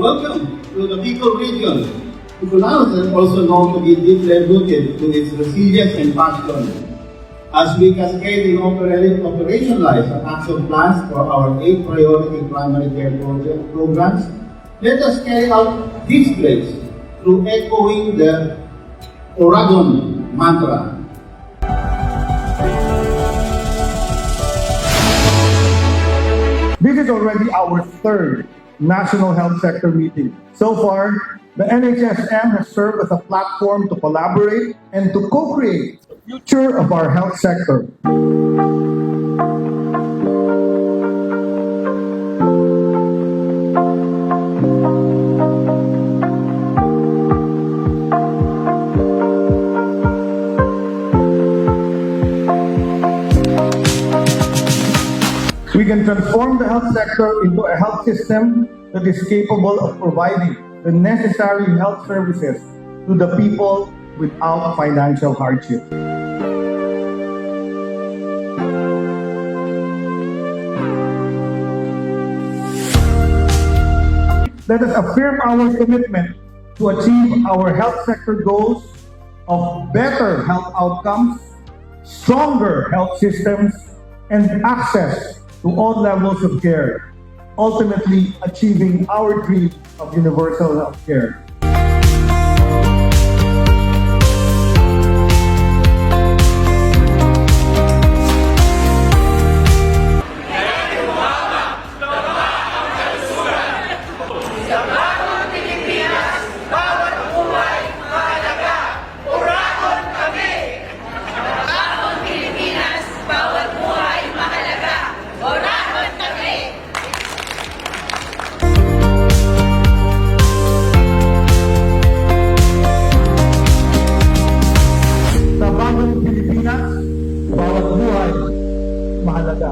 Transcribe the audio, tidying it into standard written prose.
Welcome to the Bicol region. Bicol is also known to be deeply rooted to its resilience and passion. As we cascade and operationalize our action plans for our 8 priority primary care programs, let us carry out this pledge through echoing the Oragon mantra. This is already our 3rd National Health Sector meeting. So far, the NHSM has served as a platform to collaborate and to co-create the future of our health sector. We can transform the health sector into a health system that is capable of providing the necessary health services to the people without financial hardship. Let us affirm our commitment to achieve our health sector goals of better health outcomes, stronger health systems, and access to all levels of care, ultimately achieving our dream of universal health care. Bagong Pilipinas, bawat buhay mahalaga.